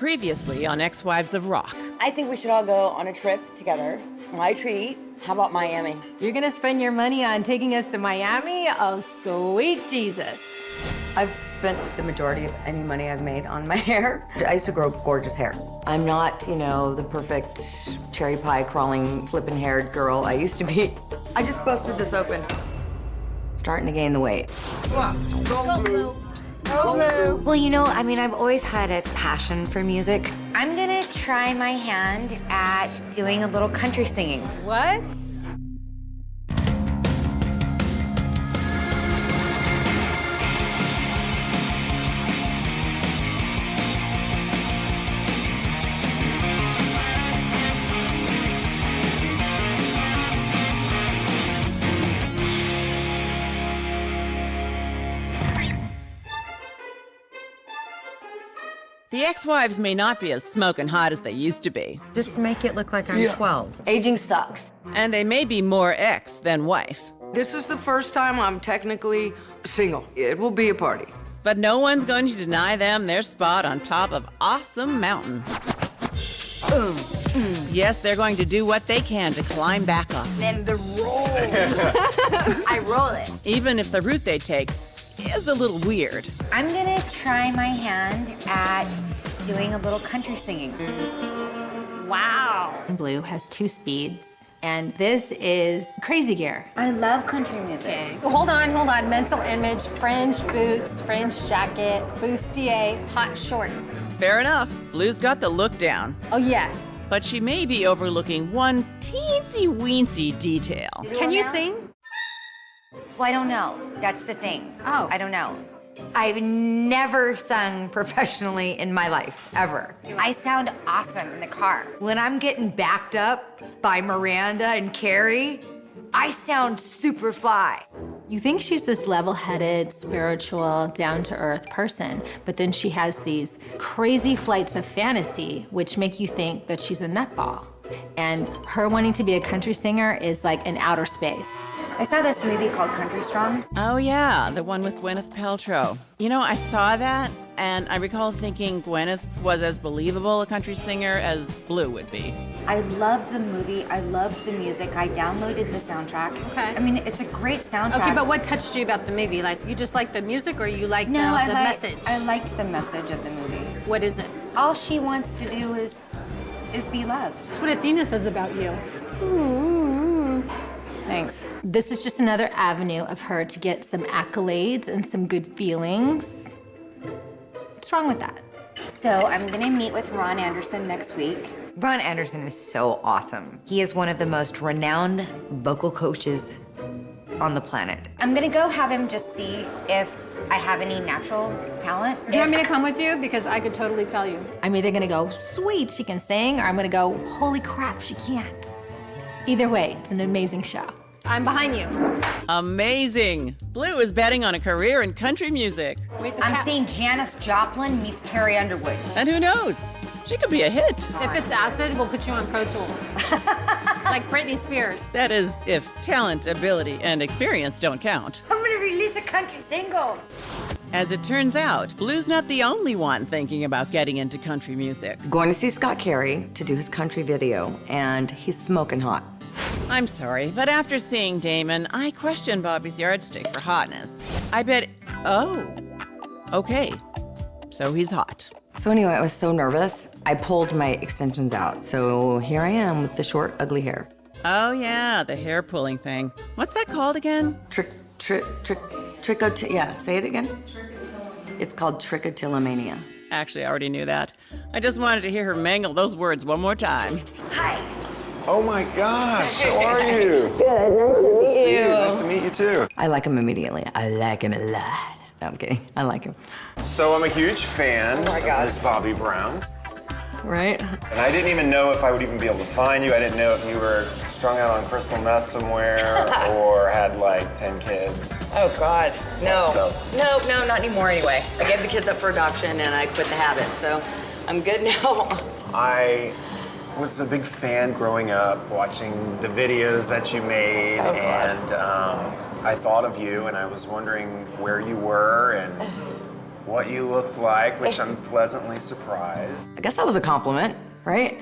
Previously on Ex-Wives of Rock. I think we should all go on a trip together. My treat. How about Miami? You're gonna spend your money on taking us to Miami? Oh, sweet Jesus. I've spent the majority of any money I've made on my hair. I used to grow gorgeous hair. I'm not, you know, the perfect cherry pie crawling, flippin' haired girl I used to be. I just busted this open. Starting to gain the weight. Well, you know, I mean, I've always had a passion for music. I'm gonna try my hand at doing a little country singing. What? The ex-wives may not be as smoking hot as they used to be. Just make it look like I'm 12. Aging sucks. And they may be more ex than wife. This is the first time I'm technically single. It will be a party. But no one's going to deny them their spot on top of Awesome Mountain. Yes, they're going to do what they can to climb back up. Then the roll. I roll it. Even if the route they take is a little weird. I'm gonna try my hand at doing a little country singing. Wow. Blue has 2 speeds, and this is crazy gear. I love country music. Okay. Hold on. Mental image, fringe boots, fringe jacket, bustier, hot shorts. Fair enough. Blue's got the look down. Oh, yes. But she may be overlooking one teensy-weensy detail. Can you sing? Well, I don't know. That's the thing. Oh. I don't know. I've never sung professionally in my life, ever. I sound awesome in the car. When I'm getting backed up by Miranda and Carrie, I sound super fly. You think she's this level-headed, spiritual, down-to-earth person, but then she has these crazy flights of fantasy, which make you think that she's a nutball. And her wanting to be a country singer is like in outer space. I saw this movie called Country Strong. Oh yeah, the one with Gwyneth Paltrow. You know, I saw that, and I recall thinking Gwyneth was as believable a country singer as Blue would be. I loved the movie. I loved the music. I downloaded the soundtrack. Okay. I mean, it's a great soundtrack. Okay, but what touched you about the movie? Like, you just like the music, or you like the message? I liked the message of the movie. What is it? All she wants to do is be loved. That's what Athena says about you. Thanks. This is just another avenue of her to get some accolades and some good feelings. What's wrong with that? So I'm gonna meet with Ron Anderson next week. Ron Anderson is so awesome. He is one of the most renowned vocal coaches on the planet. I'm gonna go have him just see if I have any natural talent. Do you want me to come with you? Because I could totally tell you. I'm either gonna go, sweet, she can sing, or I'm gonna go, holy crap, she can't. Either way, it's an amazing show. I'm behind you. Amazing. Blue is betting on a career in country music. I'm seeing Janis Joplin meets Carrie Underwood. And who knows? She could be a hit. If it's acid, we'll put you on Pro Tools. Like Britney Spears. That is, if talent, ability, and experience don't count. I'm gonna release a country single. As it turns out, Blue's not the only one thinking about getting into country music. Going to see Scott Carey to do his country video, and he's smoking hot. I'm sorry, but after seeing Damon, I question Bobbie's yardstick for hotness. I bet, oh, okay, so he's hot. So anyway, I was so nervous, I pulled my extensions out. So here I am with the short, ugly hair. Oh yeah, the hair pulling thing. What's that called again? Yeah, say it again. It's called trichotillomania. Actually, I already knew that. I just wanted to hear her mangle those words one more time. Hi. Oh my gosh, how are you? Good, nice to meet you too. I like him immediately. I like him a lot. No, I'm kidding. I like him. So I'm a huge fan of Miss Bobbie Brown. Right? And I didn't even know if I would even be able to find you. I didn't know if you were strung out on crystal meth somewhere or had like 10 kids. Oh God, no. So- No, not anymore anyway. I gave the kids up for adoption and I quit the habit, so I'm good now. I was a big fan growing up, watching the videos that you made, and I thought of you, and I was wondering where you were and what you looked like, which I'm pleasantly surprised. I guess that was a compliment, right?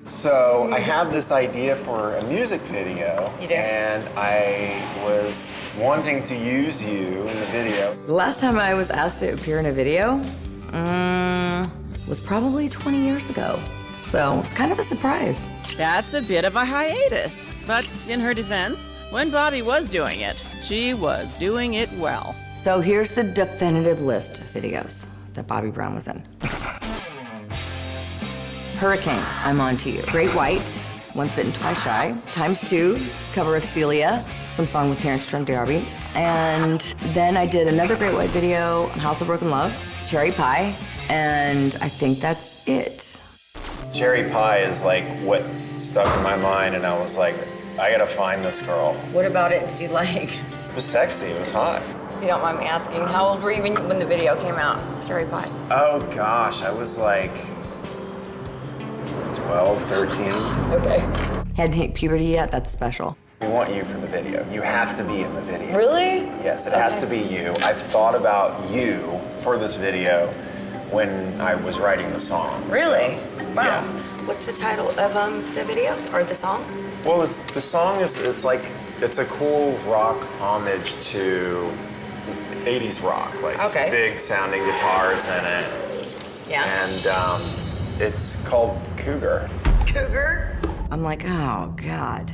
So I have this idea for a music video. You do? And I was wanting to use you in the video. The last time I was asked to appear in a video was probably 20 years ago. So it's kind of a surprise. That's a bit of a hiatus. But in her defense, when Bobbie was doing it, she was doing it well. So here's the definitive list of videos that Bobbie Brown was in. Hurricane, I'm On To You. Great White, Once Bitten, Twice Shy. ×2, cover of Celia, some song with Terrence Trent D'Arby. And then I did another Great White video, House of Broken Love, Cherry Pie, and I think that's it. Cherry Pie is like what stuck in my mind, and I was like, I gotta find this girl. What about it did you like? It was sexy, it was hot. If you don't mind me asking, how old were you when the video came out, Cherry Pie? Oh gosh, I was like 12, 13. Okay. Hadn't hit puberty yet? That's special. We want you for the video. You have to be in the video. Really? Yes, it has to be you. I've thought about you for this video when I was writing the song. Really? Wow. Yeah. What's the title of the video or the song? Well, the song is, it's a cool rock homage to 80s rock, like Okay. big sounding guitars in it. Yeah. And it's called Cougar. Cougar? I'm like, oh God.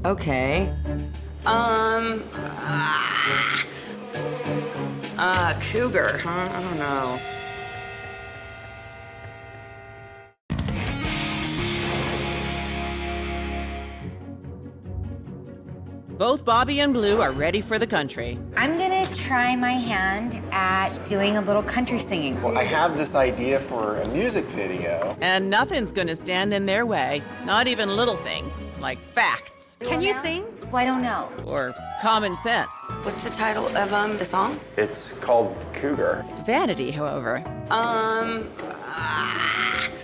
Okay. Cougar, huh? I don't know. Both Bobbie and Blue are ready for the country. I'm gonna try my hand at doing a little country singing. Well, I have this idea for a music video. And nothing's gonna stand in their way, not even little things like facts Can you sing? Well, I don't know. or common sense. What's the title of the song? It's called Cougar. Vanity, however,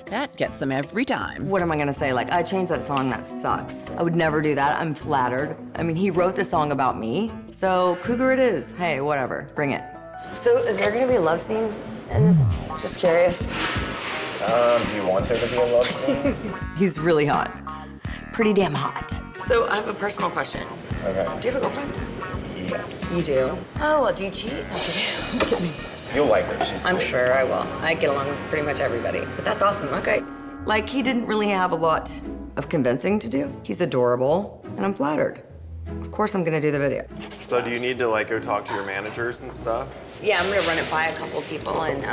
that gets them every time. What am I gonna say? Like, I changed that song, that sucks. I would never do that. I'm flattered. I mean, he wrote this song about me, so Cougar it is. Hey, whatever, bring it. So is there gonna be a love scene in this? Just curious. Do you want there to be a love scene? He's really hot. Pretty damn hot. So I have a personal question. Okay. Do you have a girlfriend? Yes. You do? Oh, well, do you cheat? I'm kidding. I'm kidding. You'll like her, she's I'm cool. sure I will. I get along with pretty much everybody. But that's awesome, okay. Like, he didn't really have a lot of convincing to do. He's adorable, and I'm flattered. Of course I'm gonna do the video. So do you need to like go talk to your managers and stuff? Yeah, I'm gonna run it by a couple of people, and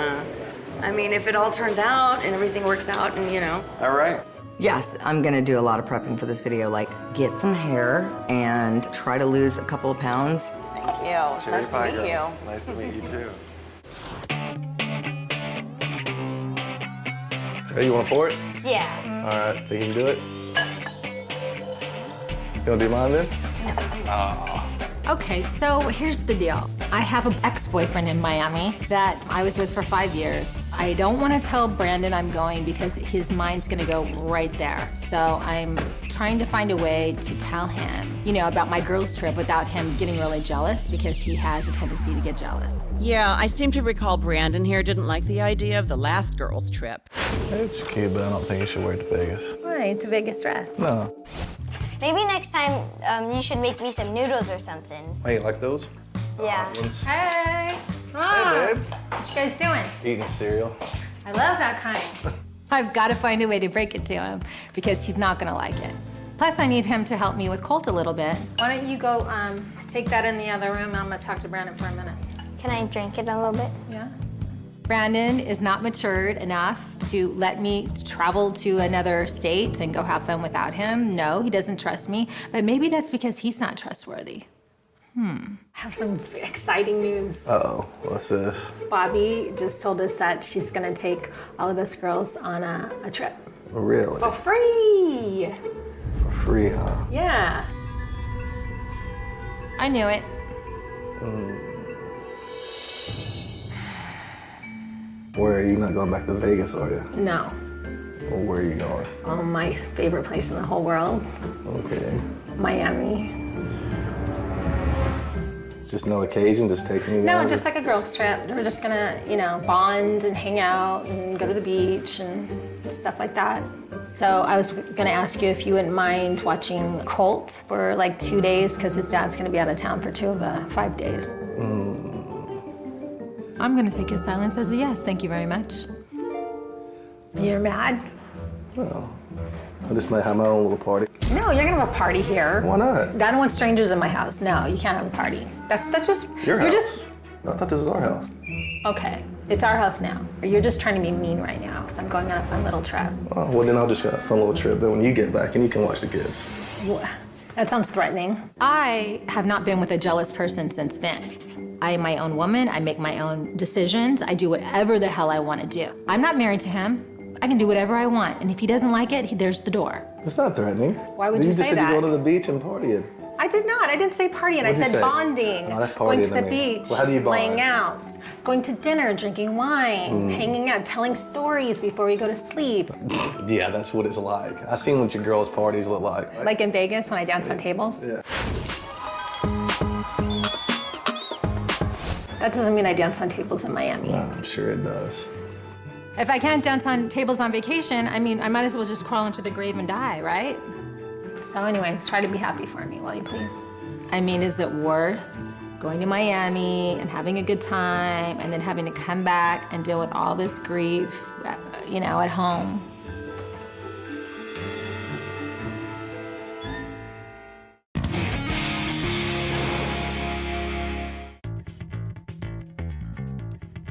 I mean, if it all turns out and everything works out and you know. All right. Yes, I'm gonna do a lot of prepping for this video, like get some hair and try to lose a couple of pounds. Thank you. Cherry nice pie to meet girl. you. Nice to meet you too. Hey, you want to pour it? Yeah. All right, think you can do it? You want to do mine then? Okay, so here's the deal. I have an ex-boyfriend in Miami that I was with for 5 years. I don't want to tell Brandon I'm going because his mind's going to go right there. So I'm trying to find a way to tell him, you know, about my girls' trip without him getting really jealous because he has a tendency to get jealous. Yeah, I seem to recall Brandon here didn't like the idea of the last girls' trip. It's cute, but I don't think you should wear it to Vegas. Why? It's a Vegas dress. No. Maybe next time you should make me some noodles or something. Hey, you like those? Yeah. Ones? Hey! Hey, babe. What you guys doing? Eating cereal. I love that kind. I've got to find a way to break it to him because he's not gonna like it. Plus, I need him to help me with Colt a little bit. Why don't you go take that in the other room? I'm gonna talk to Brandon for a minute. Can I drink it a little bit? Yeah. Brandon is not matured enough to let me travel to another state and go have fun without him. No, he doesn't trust me, but maybe that's because he's not trustworthy. I have some exciting news. Uh-oh, what's this? Bobbie just told us that she's gonna take all of us girls on a trip. Really? For free! For free, huh? Yeah. I knew it. Where are you not going back to Vegas, are you? No. Or where are you going? Oh, my favorite place in the whole world, Okay. Miami. It's just no occasion, just taking you No, out? just like a girls' trip. We're just gonna, bond and hang out and go to the beach and stuff like that. So I was gonna ask you if you wouldn't mind watching Colt for like 2 days, because his dad's gonna be out of town for 2 of the 5 days. I'm gonna take his silence as a yes, thank you very much. You're mad? Well, I just might have my own little party. No, you're gonna have a party here. Why not? I don't want strangers in my house. No, you can't have a party. That's just, Your you're house. just, I thought this was our house. okay. It's our house now. Or you're just trying to be mean right now, because I'm going on a little trip. Oh, well, then I'll just go on a fun little trip. Then when you get back, and you can watch the kids. That sounds threatening. I have not been with a jealous person since Vince. I am my own woman. I make my own decisions. I do whatever the hell I want to do. I'm not married to him. I can do whatever I want. And if he doesn't like it, there's the door. It's not threatening. Why would you say just said that? you go to the beach and partying. I did not. I didn't say partying. I What'd you said say? bonding. Oh, that's going to partying the to me. beach, Well, how do you bond? laying out, going to dinner, drinking wine, hanging out, telling stories before we go to sleep. Yeah, that's what it's like. I've seen what your girls' parties look like. Like in Vegas when I dance on tables. Yeah. That doesn't mean I dance on tables in Miami. No, I'm sure it does. If I can't dance on tables on vacation, I mean, I might as well just crawl into the grave and die, right? So anyways, try to be happy for me, will you please? I mean, is it worth going to Miami and having a good time and then having to come back and deal with all this grief, at home?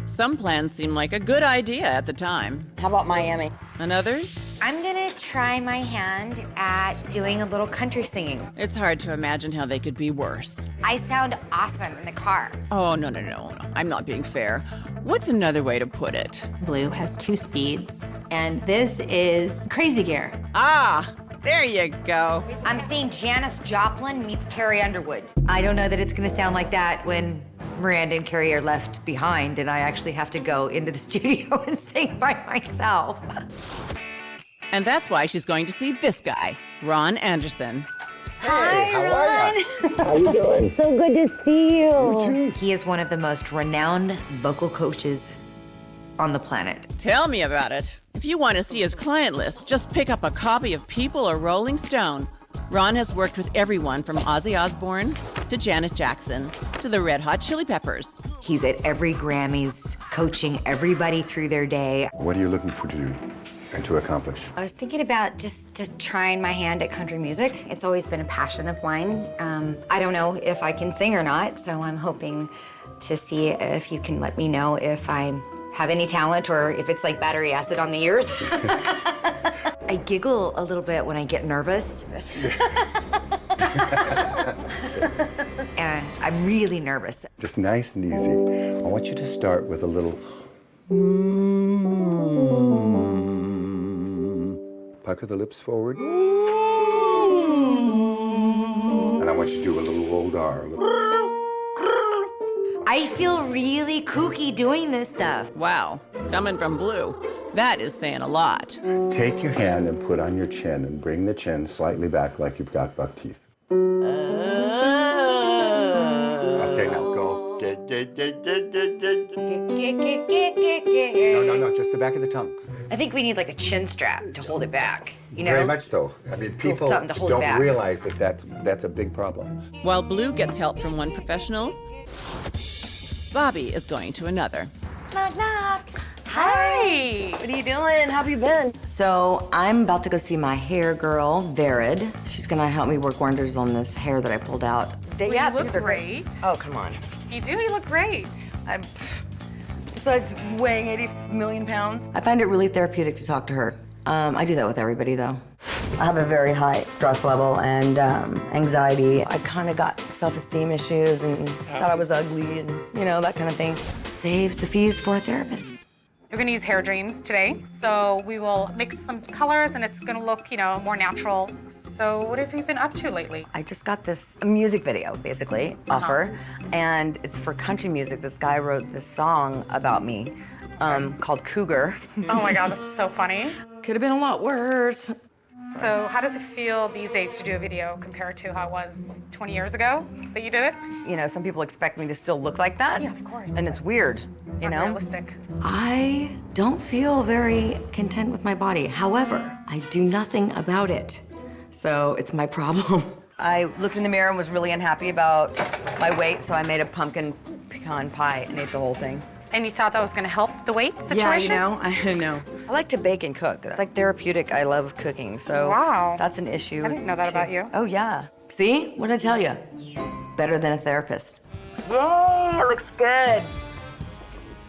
Some plans seem like a good idea at the time. How about Miami? And others? I'm gonna try my hand at doing a little country singing. It's hard to imagine how they could be worse. I sound awesome in the car. Oh, no. I'm not being fair. What's another way to put it? Blue has 2 speeds, and this is crazy gear. Ah, there you go. I'm seeing Janis Joplin meets Carrie Underwood. I don't know that it's gonna sound like that when Miranda and Carrie are left behind and I actually have to go into the studio and sing by myself. And that's why she's going to see this guy, Ron Anderson. Hey, how are you? How you doing? So good to see you. He is one of the most renowned vocal coaches on the planet. Tell me about it. If you want to see his client list, just pick up a copy of People or Rolling Stone. Ron has worked with everyone from Ozzy Osbourne to Janet Jackson to the Red Hot Chili Peppers. He's at every Grammys, coaching everybody through their day. What are you looking for to do and to accomplish? I was thinking about just trying my hand at country music. It's always been a passion of mine. I don't know if I can sing or not, so I'm hoping to see if you can let me know if I have any talent or if it's like battery acid on the ears. I giggle a little bit when I get nervous. And I'm really nervous. Just nice and easy. I want you to start with a little pucker the lips forward. And I want you to do a little old R. I feel really kooky doing this stuff. Wow, coming from Blue, that is saying a lot. Take your hand and put on your chin and bring the chin slightly back like you've got buck teeth. Okay, now go. No, just the back of the tongue. I think we need like a chin strap to hold it back, you know? Very much so. I mean, Still people something to hold it don't back. realize that that's a big problem. While Blue gets help from one professional, Bobbie is going to another. Knock, knock. Hi. What are you doing? How have you been? So I'm about to go see my hair girl, Verid. She's gonna help me work wonders on this hair that I pulled out. You look great. Oh, come on. You do, you look great. Besides weighing 80 million pounds. I find it really therapeutic to talk to her. I do that with everybody, though. I have a very high stress level and anxiety. I kind of got self-esteem issues and thought I was ugly and, that kind of thing. Saves the fees for a therapist. We're gonna use hair dreams today. So we will mix some colors and it's gonna look, more natural. So what have you been up to lately? I just got this music video, basically, offer, and it's for country music. This guy wrote this song about me called Cougar. Oh my God, that's so funny. Could have been a lot worse. So how does it feel these days to do a video compared to how it was 20 years ago that you did it? You know, some people expect me to still look like that. Yeah, of course. And it's weird, you know? Realistic. I don't feel very content with my body. However, I do nothing about it. So it's my problem. I looked in the mirror and was really unhappy about my weight, so I made a pumpkin pecan pie and ate the whole thing. And you thought that was going to help the weight situation? Yeah, you know, I don't know. I like to bake and cook. It's like therapeutic. I love cooking, so Wow. that's an issue. I didn't know that about you. Oh, yeah. See? What did I tell you? Better than a therapist. Yay, it looks good.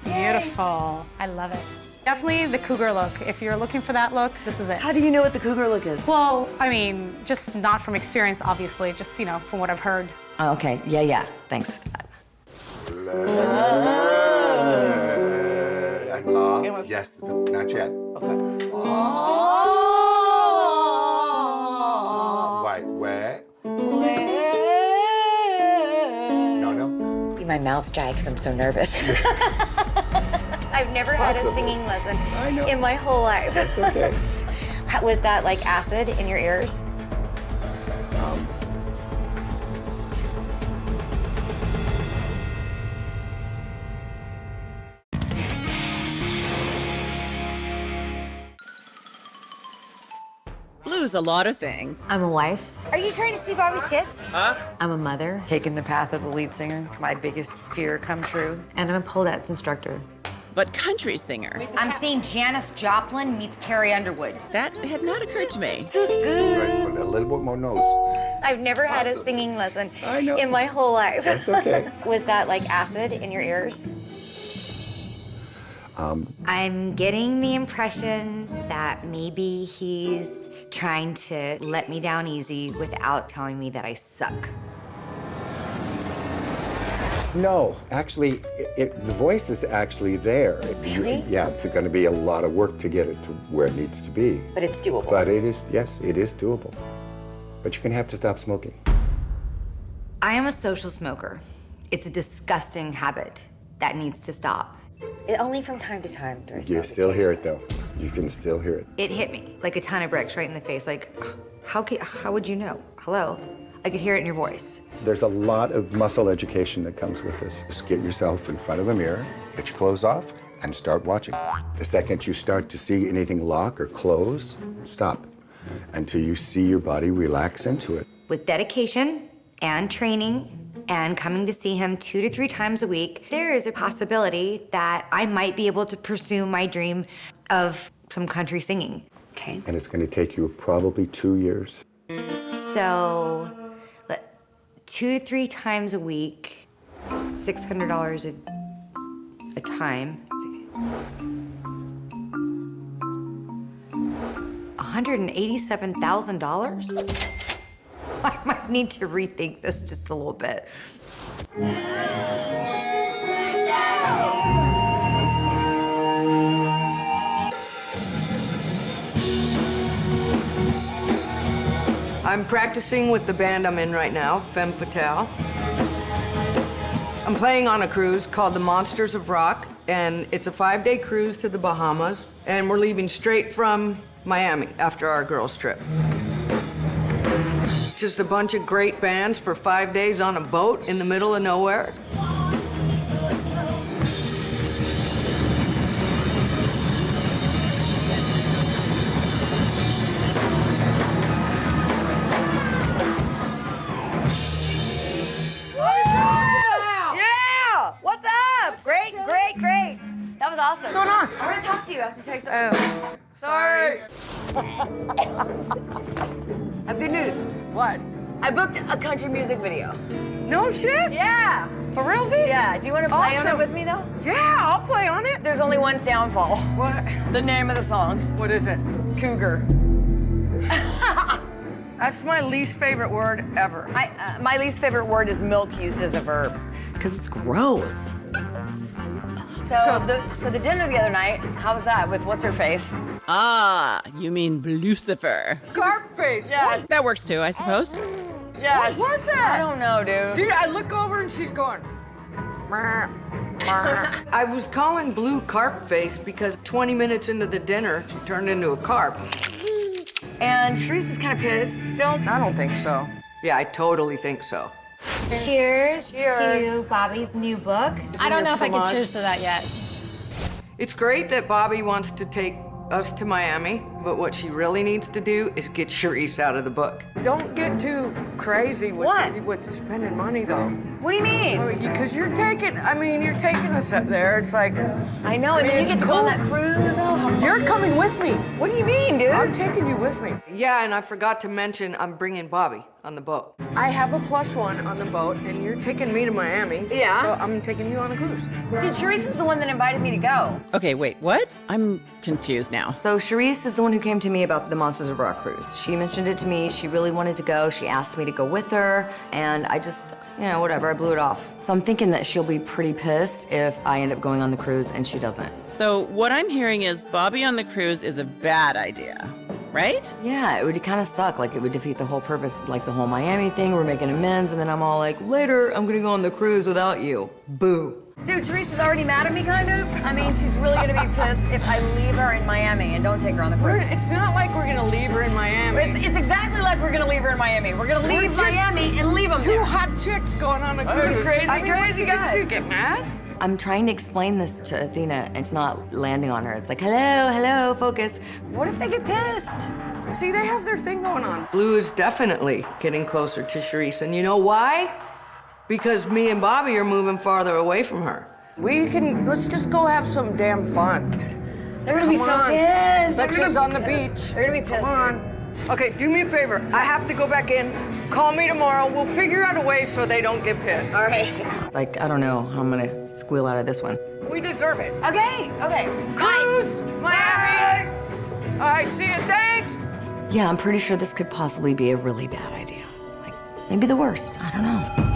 Beautiful. I love it. Definitely the cougar look. If you're looking for that look, this is it. How do you know what the cougar look is? Well, I mean, just not from experience, obviously, just, you know, from what I've heard. Oh, okay, yeah. Thanks for that. Yes, not yet. Okay. Wait, where? No. My mouth's dry because I'm so nervous. I've never had a singing lesson in my whole life. That's okay. Was that like acid in your ears? Blue's a lot of things. I'm a wife. Are you trying to see Bobbie's tits? Huh? I'm a mother. Taking the path of the lead singer, my biggest fear come true. And I'm a pole dance instructor. But country singer. I'm seeing Janis Joplin meets Carrie Underwood. That had not occurred to me. Right, put a little bit more nose. I've never had a singing lesson I know. in my whole life. That's okay. Was that like acid in your ears? I'm getting the impression that maybe he's trying to let me down easy without telling me that I suck. No, actually, the voice is actually there. Really? Yeah, it's going to be a lot of work to get it to where it needs to be. But it's doable. But it is, yes, it is doable. But you're going to have to stop smoking. I am a social smoker. It's a disgusting habit that needs to stop. Only from time to time do I smoke. You still hear it, though. You can still hear it. It hit me like a ton of bricks right in the face. Like, how would you know? Hello? I could hear it in your voice. There's a lot of muscle education that comes with this. Just get yourself in front of a mirror, get your clothes off, and start watching. The second you start to see anything lock or close, stop until you see your body relax into it. With dedication and training and coming to see him 2 to 3 times a week, there is a possibility that I might be able to pursue my dream of some country singing. Okay. And it's going to take you probably 2 years. So, 2 to 3 times a week, $600 a time. $187,000? I might need to rethink this just a little bit. I'm practicing with the band I'm in right now, Femme Fatale. I'm playing on a cruise called the Monsters of Rock, and it's a 5-day cruise to the Bahamas, and we're leaving straight from Miami after our girls' trip. Just a bunch of great bands for 5 days on a boat in the middle of nowhere. Yeah! What's up? Great. That was awesome. What's going on? I want to talk to you. I have to tell you something. Sorry. I have good news. What? I booked a country music video. No shit? Yeah. For realsy? Yeah. Do you want to play on it Awesome. with me, though? Yeah, I'll play on it. There's only one downfall. What? The name of the song. What is it? Cougar. That's my least favorite word ever. My least favorite word is milk used as a verb. Because it's gross. So the dinner the other night, how was that with what's her face? Ah, you mean Lucifer. Carp face. Yes. That works too, I suppose. Yes. What was that? I don't know, dude. Dude, I look over and she's going. I was calling Blue carp face because 20 minutes into the dinner, she turned into a carp. And Sharise is kind of pissed still. I don't think so. Yeah, I totally think so. Cheers, Cheers. to Bobbie's new book. I don't know if I From can us. cheers to that yet. It's great that Bobbie wants to take us to Miami, but what she really needs to do is get Sharise out of the book. Don't get too crazy with spending money, though. What do you mean? Because you're taking us up there. It's like, I know, and then you get to go on that cruise. Oh, you're coming with me. what do you mean, dude? I'm taking you with me. Yeah, and I forgot to mention I'm bringing Bobbie on the boat. I have a +1 on the boat, and you're taking me to Miami. Yeah. So I'm taking you on a cruise. Dude, Sharise is the one that invited me to go. Okay, wait, what? I'm confused now. So Sharise is the one who came to me about the Monsters of Rock cruise. She mentioned it to me. She really wanted to go. She asked me to go with her, and I just, whatever, I blew it off. So I'm thinking that she'll be pretty pissed if I end up going on the cruise and she doesn't. So what I'm hearing is Bobbie on the cruise is a bad idea, right? Yeah, it would kind of suck. Like, it would defeat the whole purpose, like the whole Miami thing. We're making amends, and then I'm all like, later, I'm gonna go on the cruise without you. Boo. Dude, Sharise is already mad at me, kind of. I mean, she's really gonna be pissed if I leave her in Miami and don't take her on the cruise. It's not like we're gonna leave her in Miami. It's exactly like we're gonna leave her in Miami. We're gonna leave just Miami and leave them Two there. hot chicks going on a cruise. crazy, I mean, crazy what's she guy. gonna do? Get mad? I'm trying to explain this to Athena. It's not landing on her. It's like, hello, focus. What if they get pissed? See, they have their thing going on. Blue is definitely getting closer to Sharise, and you know why? Because me and Bobbie are moving farther away from her. Let's just go have some damn fun. They're gonna be so pissed. Like she's on the beach. They're gonna be pissed. Come on. Okay, do me a favor. I have to go back in. Call me tomorrow. We'll figure out a way so they don't get pissed. All right. Like, I don't know how I'm gonna squeal out of this one. We deserve it. Okay. Cruise, Miami. All right, see you. Thanks. Yeah, I'm pretty sure this could possibly be a really bad idea. Like, maybe the worst. I don't know.